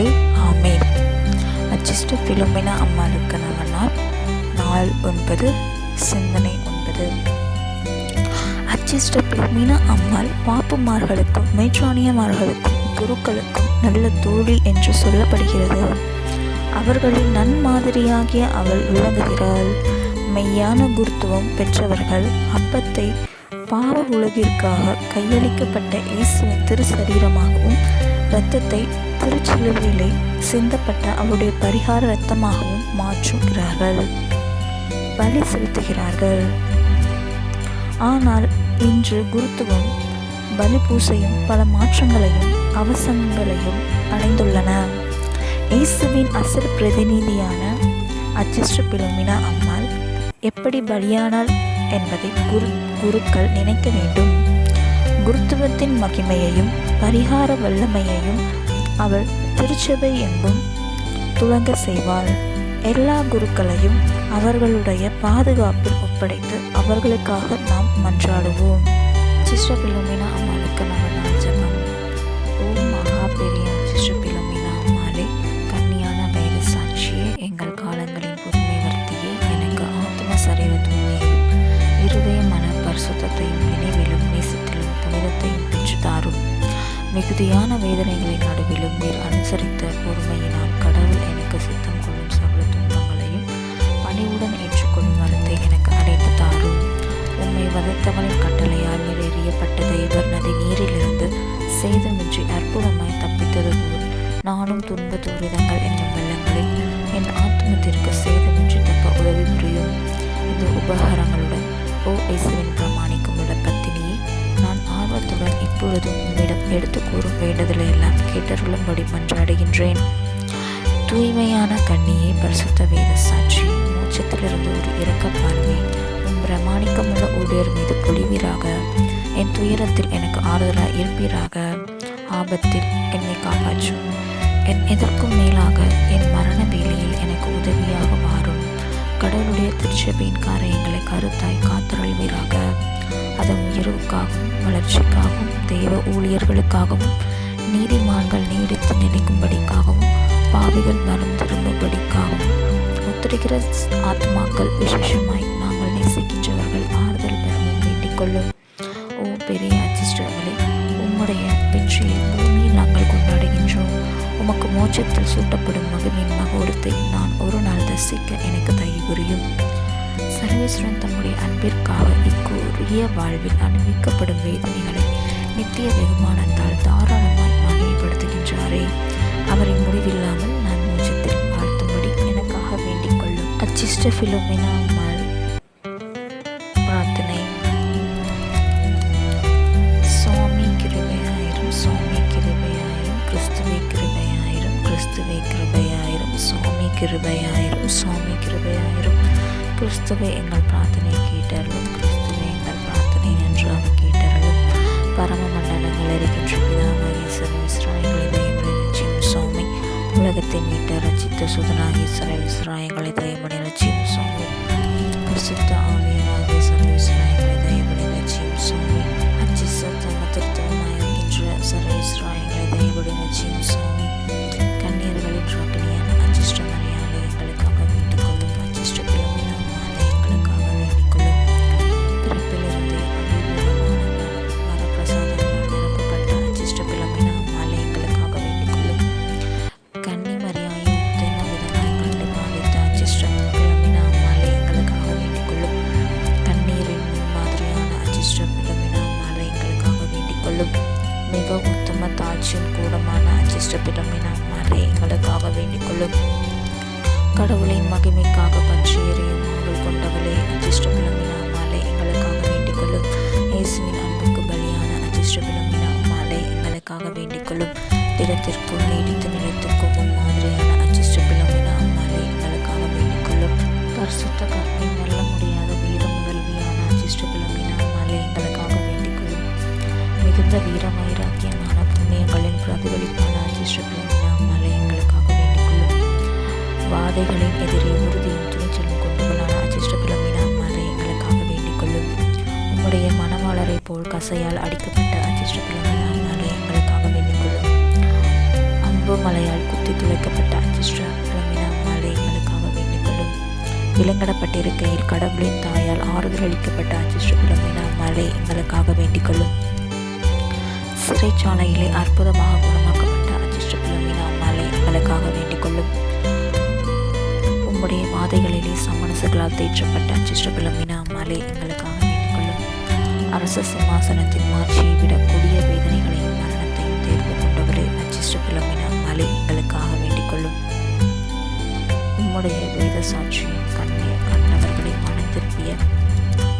அம்மாளே ஆமேன். அச்சிஷ்ட பிலோமினா அம்மாளுக்கு நவநாள். நாள் 9. சிந்தனை 9. அச்சிஷ்ட பிலோமினா அம்மாள் பாப்புமார்களுக்கும் மெட்ரானியமார்களுக்கும் குருக்களுக்கும் நல்ல தோழி என்று சொல்லப்படுகிறது. அவர்களின் நன்மாதிரியாகிய அவள் விளங்குகிறாள். மெய்யான குருத்துவம் பெற்றவர்கள் அப்பத்தை பாவ உலகிற்காக கையளிக்கப்பட்ட இயேசுவின் திரு சரீரமாகவும் இரத்தத்தை திருச்சிலுவையிலே சிந்தப்பட்ட அவருடைய பரிகார இரத்தமாகவும் மாற்றுகிறார்கள், பலி செலுத்துகிறார்கள். ஆனால் இன்று குருத்துவம் பலி பூசையும் பல மாற்றங்களையும் அவசரங்களையும் அடைந்துள்ளன. இயேசுவின் அசல் பிரதிநிதியான அச்சிஷ்ட பிலோமினா அம்மாள் எப்படி பலியானாள் என்பதை குருக்கள் நினைக்க வேண்டும். குருத்துவத்தின் மகிமையையும் பரிகார வல்லமையையும் அவள் திருச்சபை எங்கும் துலங்க செய்வாள். எல்லா குருக்களையும் அவர்களுடைய பாதுகாப்பில் ஒப்படைத்து அவர்களுக்காக நாம் மன்றாடுவோம். அச்சிஷ்ட பிலோமினா அம்மாளுக்கு நவநாள் ஜெபம். ஓம் மகா பெரிய அச்சிஷ்ட பிலோமினா அம்மாளே, கன்னியான வேத சாட்சியே, எங்கள் காலங்களின் புதுமை வர்த்தியே, எனக்கு ஆத்ம சரீர தூய்மையையும் இருதய மன பரிசுத்தத்தையும் நினைவிலும் நேசத்திலும் புனிதத்தையும் பெற்றுத்தாரும். மிகுதியான வேதனைகளின் நடுவிலும் நீர் அனுசரித்த பொறுமையினால் கடவுள் எனக்கு சித்தம் கொள்ளும் சகல துன்பங்களையும் பணிவுடன் ஏற்றுக்கொள்ளும் வரத்தை எனக்கு அடைத்து தாரும். உம்மை வதைத்தவனின் கட்டளையால் நீர் எறியப்பட்ட தேவர் நதி நீரிலிருந்து சேதமின்றி அற்புதமாய் தப்பித்தது போல் நானும் துன்ப துரிதங்கள் என்னும் வெள்ளங்களில் என் ஆத்மத்திற்கு சேதமின்றி தப்ப உதவி புரியும். இந்த உபகாரங்களுடன் ஓ இயேசுவின் பிரமாணிக்கும் உள்ள பத்தினியை, நான் ஆர்வத்துடன் இப்பொழுதும் உம்மிடம் எடுத்து கூறும் வேண்டுதலை எல்லாம் கேட்டருளும்படி மன்றாடுகின்றேன். தூய்மையான கன்னியே, பரிசுத்த வேத சாட்சி, மோட்சத்திலிருந்து ஒரு இரக்க பார்வை உம் பிரமாணிக்கமுள்ள ஊழியர் மீது பொழிவீராக. என் துயரத்தில் எனக்கு ஆறுதலாக இருப்பீராக. ஆபத்தில் என்னை காப்பாற்றும். என் எதற்கும் மேலாக என் மரண வேளையில் எனக்கு உதவியாக மாறும். கடவுளுடைய திருச்சபையின் காரியங்களை கருத்தாய் காத்தருள்வீராக. அதன் உயர்வுக்காகவும் வளர்ச்சிக்காகவும் தேவ ஊழியர்களுக்காகவும் நீதிமான்கள் நீடித்து நினைக்கும்படிக்காகவும் பாவிகள் மனம் திரும்பும்படிக்காகவும் ஒத்துழைக்கிற ஆத்மாக்கள் விசேஷமாய் நாங்கள் நேசிக்கின்றவர்கள் ஆறுதல் பெறவும் வேண்டிக் கொள்ளும். ஓ பெரிய அச்சிஷ்டர்களே, உம்முடைய வெற்றியை பூமியில் நாங்கள் கொண்டாடுகின்றோம். உமக்கு மோட்சத்தில் சூட்டப்படும் மகிமையின் மகோடத்தை நான் ஒரு நாள் தரிசிக்க எனக்கு தயவு புரியும். சர்வேஸ்வரன் தம்முடைய அன்பிற்காக இக்குரிய வாழ்வில் அனுபவிக்கப்படும் வேதனைகளை நித்திய வெகுமானத்தால் தாராளமாய் மகிமைப்படுத்துகின்றாரே, அவரின் முடிவில்லாமல் நான் மோட்சத்தில் வாழ்த்தும்படி எனக்காக வேண்டிக் கொள்ளும். அச்சிஷ்ட பிலோமினா அம்மாள் பிரார்த்தனை. சுவாமி கிருபையாயிரும், சுவாமி கிருபையாயிரும், கிறிஸ்துவே கிருபையாயிரும், கிறிஸ்துவே கிருபையாயிரும், சுவாமி கிருபையாயிரும், சுவாமி கிருபையாயிரும். கிறிஸ்துவே எங்கள் பிரார்த்தனை கேட்டருளும், கிறிஸ்துவே எங்கள் பிரார்த்தனை நன்றாக கேட்டருளும். பரம மண்டலங்கள் இருக்கின்ற பிதாவாகிய சர்வேஸ்வராயங்களை தயவுடன் ரட்சியும் சுவாமி. உலகத்தை மீட்ட ரட்சித்த சுதனாகிய சர்வேஸ்வராயங்களை தயவுடன் ரட்சியும் சுவாமி. பரிசுத்த ஆவியராகிய சர்வேஸ்வராயங்களை தயவுடன் ரட்சியும் சுவாமி. அச்சிஷ்ட திருத்தவமாயிருக்கின்ற சர்வேஸ்வராயங்களை தயவுடன் ரட்சியும் சுவாமி. கண்ணீர்களின் ராக்கினியான அச்சிஷ்ட மரியாதை எங்களுக்காக வேண்டிக் கொள்ளும். அச்சிஷ்ட பிலோமினா அம்மாளை எங்களுக்காக வேண்டிக் கொள்ளும். பிறப்பிலிருந்து அபூர்வமான வரப்பிரசாதங்களால் நிரப்பப்பட்ட அச்சிஷ்ட பிலோமினா அம்மாளை எங்களுக்காக வேண்டிக் கொள்ளும். கன்னி மரியாயை உத்தமவிதமாய் எங்களை பாவித்த அச்சிஷ்ட பிலோமினா அம்மாளை எங்களுக்காக வேண்டிக் கொள்ளும். கண்ணீரின் முன்மாதிரியான அச்சிஷ்ட பிலோமினா அம்மாளை எங்களுக்காக வேண்டிக் கொள்ளும். மிக உத்தம தாட்சியின் கூடமான அச்சிஷ்ட பிலோமினா அம்மாளை எங்களுக்காக வேண்டிக் கொள்ளும். கடவுளின் மகிமைக்காக பற்றி எறியும் ஆவல் கொண்டவளே, அச்சிஷ்ட பிலோமினா அம்மாளை எங்களுக்காக வேண்டிக் கொள்ளும். இயேசுவின் அன்புக்கு பலியான அச்சிஷ்ட பிலோமினா அம்மாளை எங்களுக்காக வேண்டிக் கொள்ளும். திடத்திற்கும் நீடித்து நிலைத்திற்கும் முன்மாதிரியான அச்சிஷ்ட பிலோமினா அம்மாளை எங்களுக்காக வேண்டிக் கொள்ளும். பரிசுத்த கற்பின் வெல்ல முடியாத வீர முதல்வியான அச்சிஷ்ட பிலோமினா அம்மாளை எங்களுக்காக வேண்டிக் கொள்ளும். மிகுந்த வீர வைராக்கியமான புண்ணியங்களின் பிரதிபலிப்பான அச்சிஷ்ட பிலோமினா அம்மாளை எங்களுக்காக வேண்டிக் கொள்ளும். வாதைகளின் எதிரே உறுதியும் துணிச்சலும் கொண்டவளான அச்சிஷ்ட பிலோமினா அம்மாளை எங்களுக்காக வேண்டிக் கொள்ளும். உம்முடைய மணவாளரை போல் கசையால் அடிக்கப்பட்ட அச்சிஷ்ட பிலோமினா அம்மாளை எங்களுக்காக வேண்டிக் கொள்ளும். அம்பு மலையால் குத்தி விலங்கிடப்பட்டிருக்கையில் கடவுளின் தாயால் ஆறுதல் அளிக்கப்பட்ட அச்சிஷ்ட பிலோமினா அம்மாளே எங்களுக்காக வேண்டிக் கொள்ளும். சிறைச்சாலையிலே அற்புதமாக குணமாக்கப்பட்ட அச்சிஷ்ட பிலோமினா அம்மாளே எங்களுக்காக வேண்டிக் கொள்ளும். உம்முடைய வாதைகளிலே சமணசுகளால் தேற்றப்பட்ட அச்சிஷ்ட பிலோமினா அம்மாளே எங்களுக்காக வேண்டிக் கொள்ளும். அரச சிம்மாசனத்தின் மாட்சியை விட கொடிய வேதனைகளையும் மரணத்தையும் தேர்வு கொண்டவரே அச்சிஷ்ட பிலோமினா அம்மாளே எங்களுக்காக வேண்டிக் கொள்ளும். உம்முடைய வேத சாட்சியின் கண்ணவர்களை மனம் திருப்பிய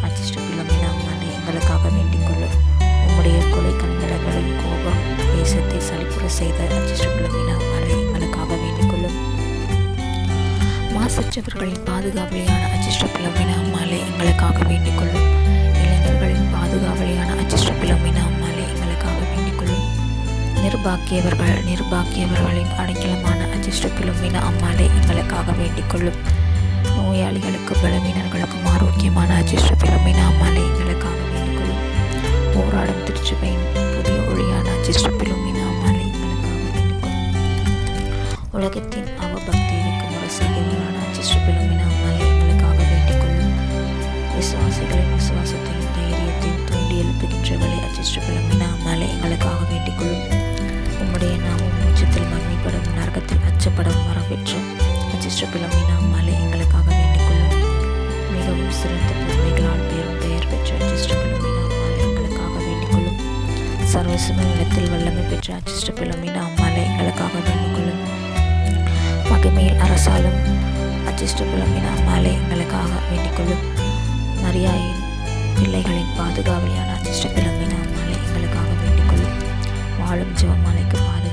அச்சிஷ்ட பிலோமினா அம்மாளே எங்களுக்காக வேண்டிக் கொள்ளும். உம்முடைய கொலை கண்ணிலங்களின் கோபம் தேசத்தை சலிப்புற செய்த அச்சிஷ்ட பிலோமினா அம்மாளே எங்களுக்காக வேண்டிக் கொள்ளும். மாசற்றவர்களின் பாதுகாவலியான அச்சிஷ்ட பிலோமினா அம்மாளே எங்களுக்காக வேண்டிக் கொள்ளும். இளைஞர்களின் பாதுகாவலியான அச்சிஷ்ட பிலோமினா அம்மாளே எங்களுக்காக வேண்டிக் கொள்ளும். நிர்பாக்கியவர்களின் அடைக்கலமான அச்சிஷ்ட பிலோமினா அம்மாளே எங்களுக்காக வேண்டிக் கொள்ளும். நோயாளிகளுக்கு பலவீனர்களுக்கும் ஆரோக்கியமான அச்சிஷ்ட பிலோமினா அம்மாளே எங்களுக்காக வேண்டிக் கொள்ளும். போராடும் திருச்சபையின் புதிய ஒளியான அச்சிஷ்ட பிலோமினா அம்மாளே எங்களுக்காக வேண்டிக் கொள்ளும். உலகத்தின் அவபக்திக்கு முறை செய்கிறவரான அச்சிஷ்ட பிலோமினா அம்மாளே எங்களுக்காக வேண்டிக் கொள்ளும். விசுவாசிகளின் விசுவாசத்தையும் தைரியத்தையும் தூண்டி எழுப்புகின்றவளே அச்சிஷ்ட பிலோமினா அம்மாளே எங்களுக்காக வேண்டிக் கொள்ளும். உம்முடைய நாமும் மூச்சத்தில் மகிமைப்படவும் நரகத்தில் அச்சப்படவும் வரப்பெற்ற அச்சிஷ்ட பிலோமினா அம்மாளே எங்களுக்காக வேண்டிக் கொள்ளும். மிகவும் சிறந்த புதுமைகளால் பெயர் பெற்ற அச்சிஷ்ட பிலோமினா அம்மாளே எங்களுக்காக வேண்டிக் கொள்ளும். சர்வசும இடத்தில் வல்லமை பெற்ற அச்சிஷ்ட பிலோமினா அம்மாளே எங்களுக்காக வேண்டிக் கொள்ளும். மகிமையில் அரசாலும் அச்சிஷ்ட பிலோமினா அம்மாளே எங்களுக்காக வேண்டிக் கொள்ளும். மரியாயின் பிள்ளைகளின் பாதுகாவலியான அச்சிஷ்ட பிலோமினா அம்மாளே எங்களுக்காக வேண்டிக் கொள்ளும். வாழும் ஜெபமாலைக்கு பாதுகாப்பு